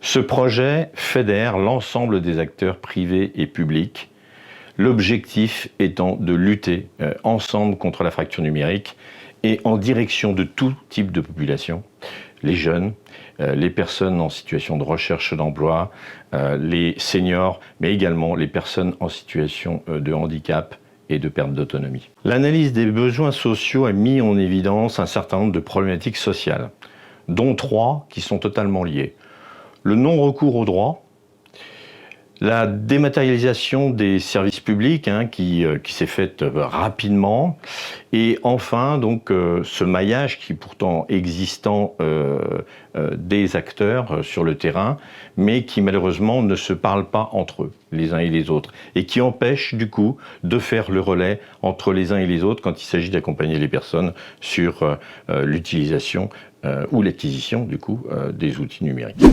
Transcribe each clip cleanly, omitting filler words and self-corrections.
Ce projet fédère l'ensemble des acteurs privés et publics, l'objectif étant de lutter ensemble contre la fracture numérique et en direction de tout type de population, les jeunes, les personnes en situation de recherche d'emploi, les seniors, mais également les personnes en situation de handicap et de perte d'autonomie. L'analyse des besoins sociaux a mis en évidence un certain nombre de problématiques sociales, dont 3 qui sont totalement liées. Le non-recours au droit, la dématérialisation des services publics qui s'est faite rapidement, et enfin donc ce maillage qui est pourtant existant des acteurs sur le terrain, mais qui malheureusement ne se parlent pas entre eux, les uns et les autres, et qui empêche du coup de faire le relais entre les uns et les autres quand il s'agit d'accompagner les personnes sur l'utilisation ou l'acquisition du coup des outils numériques.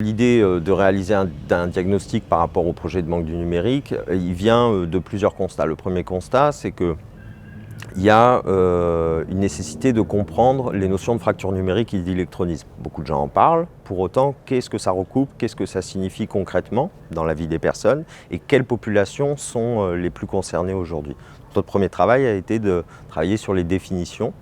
L'idée de réaliser un diagnostic par rapport au projet de banque du numérique, il vient de plusieurs constats. Le premier constat, c'est qu'il y a une nécessité de comprendre les notions de fracture numérique et d'électronisme. Beaucoup de gens en parlent. Pour autant, qu'est-ce que ça recoupe? Qu'est-ce que ça signifie concrètement dans la vie des personnes? Et quelles populations sont les plus concernées aujourd'hui? Notre premier travail a été de travailler sur les définitions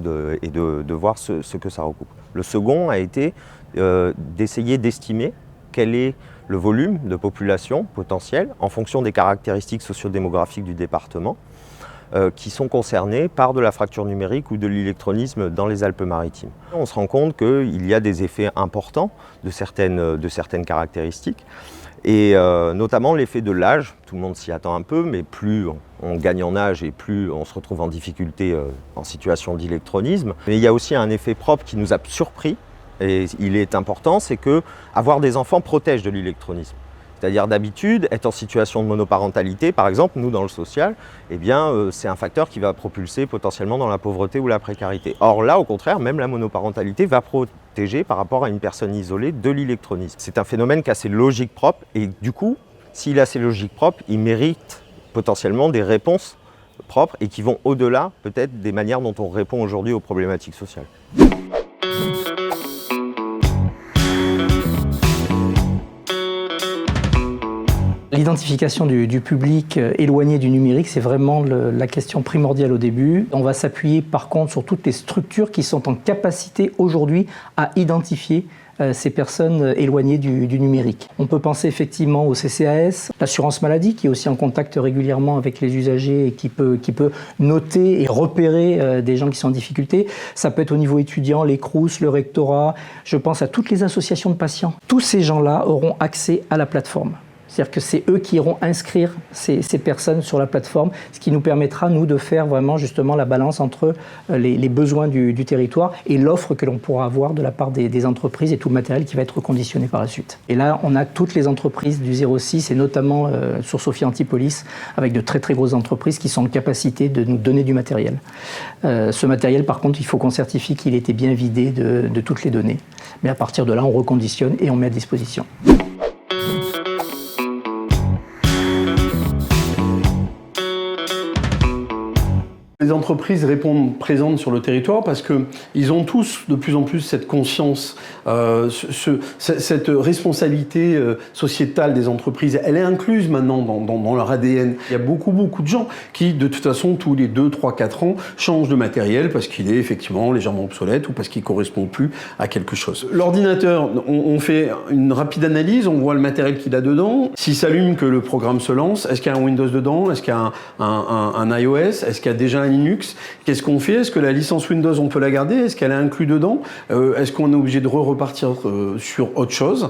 et de voir ce que ça recoupe. Le second a été d'essayer d'estimer quel est le volume de population potentielle en fonction des caractéristiques sociodémographiques du département qui sont concernés par de la fracture numérique ou de l'électronisme dans les Alpes-Maritimes. On se rend compte qu'il y a des effets importants de certaines caractéristiques, et notamment l'effet de l'âge. Tout le monde s'y attend un peu, mais plus on gagne en âge et plus on se retrouve en difficulté en situation d'électronisme. Mais il y a aussi un effet propre qui nous a surpris, et il est important, c'est que avoir des enfants protège de l'électronisme. C'est-à-dire d'habitude, être en situation de monoparentalité, par exemple, nous dans le social, eh bien, c'est un facteur qui va propulser potentiellement dans la pauvreté ou la précarité. Or là, au contraire, même la monoparentalité va protéger par rapport à une personne isolée de l'électronisme. C'est un phénomène qui a ses logiques propres, et du coup, s'il a ses logiques propres, il mérite potentiellement des réponses propres et qui vont au-delà peut-être des manières dont on répond aujourd'hui aux problématiques sociales. L'identification du public éloigné du numérique, c'est vraiment la question primordiale au début. On va s'appuyer par contre sur toutes les structures qui sont en capacité aujourd'hui à identifier ces personnes éloignées du numérique. On peut penser effectivement au CCAS, l'assurance maladie qui est aussi en contact régulièrement avec les usagers et qui peut noter et repérer des gens qui sont en difficulté. Ça peut être au niveau étudiant, les Crous, le rectorat, je pense à toutes les associations de patients. Tous ces gens-là auront accès à la plateforme. C'est-à-dire que c'est eux qui iront inscrire ces personnes sur la plateforme, ce qui nous permettra, nous, de faire vraiment justement la balance entre les besoins du territoire et l'offre que l'on pourra avoir de la part des entreprises et tout le matériel qui va être reconditionné par la suite. Et là, on a toutes les entreprises du 06 et notamment sur Sophie Antipolis, avec de très très grosses entreprises qui sont en capacité de nous donner du matériel. Ce matériel, par contre, il faut qu'on certifie qu'il était bien vidé de toutes les données. Mais à partir de là, on reconditionne et on met à disposition. Les entreprises répondent présentes sur le territoire parce qu'ils ont tous de plus en plus cette conscience, cette responsabilité sociétale des entreprises. Elle est incluse maintenant dans leur ADN. Il y a beaucoup de gens qui, de toute façon, tous les 2, 3, 4 ans, changent de matériel parce qu'il est effectivement légèrement obsolète ou parce qu'il ne correspond plus à quelque chose. L'ordinateur, on fait une rapide analyse, on voit le matériel qu'il a dedans. S'il s'allume, que le programme se lance, est-ce qu'il y a un Windows dedans? Est-ce qu'il y a un iOS? Est-ce qu'il y a déjà un Linux? Qu'est-ce qu'on fait? Est-ce que la licence Windows, on peut la garder? Est-ce qu'elle est inclue dedans? Est-ce qu'on est obligé de repartir sur autre chose?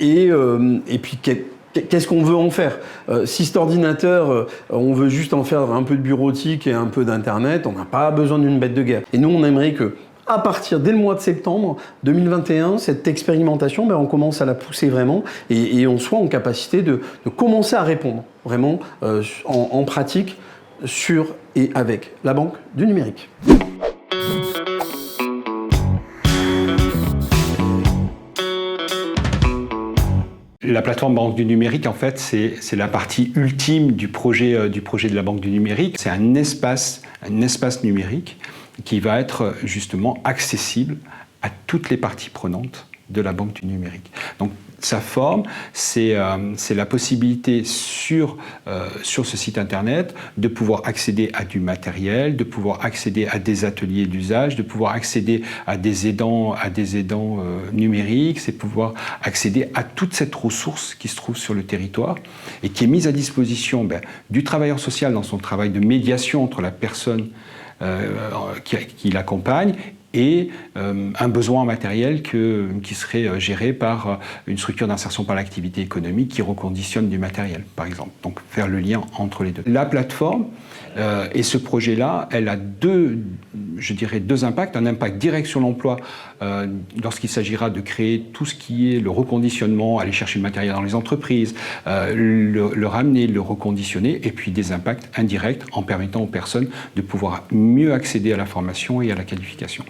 Et puis, qu'est-ce qu'on veut en faire? Si cet ordinateur, on veut juste en faire un peu de bureautique et un peu d'internet, on n'a pas besoin d'une bête de guerre. Et nous, on aimerait que, à partir dès le mois de septembre 2021, cette expérimentation, on commence à la pousser vraiment et on soit en capacité de commencer à répondre vraiment en pratique sur et avec la banque du numérique. La plateforme Banque du numérique, en fait, c'est la partie ultime du projet de la Banque du numérique. C'est un espace numérique qui va être justement accessible à toutes les parties prenantes de la Banque du numérique. Donc, sa forme, c'est la possibilité sur ce site internet de pouvoir accéder à du matériel, de pouvoir accéder à des ateliers d'usage, de pouvoir accéder à des aidants numériques, c'est pouvoir accéder à toute cette ressource qui se trouve sur le territoire et qui est mise à disposition du travailleur social dans son travail de médiation entre la personne qui l'accompagne et un besoin matériel qui serait géré par une structure d'insertion par l'activité économique qui reconditionne du matériel, par exemple. Donc faire le lien entre les deux. La plateforme et ce projet-là, elle a deux impacts. Un impact direct sur l'emploi lorsqu'il s'agira de créer tout ce qui est le reconditionnement, aller chercher le matériel dans les entreprises, le ramener, le reconditionner, et puis des impacts indirects en permettant aux personnes de pouvoir mieux accéder à la formation et à la qualification.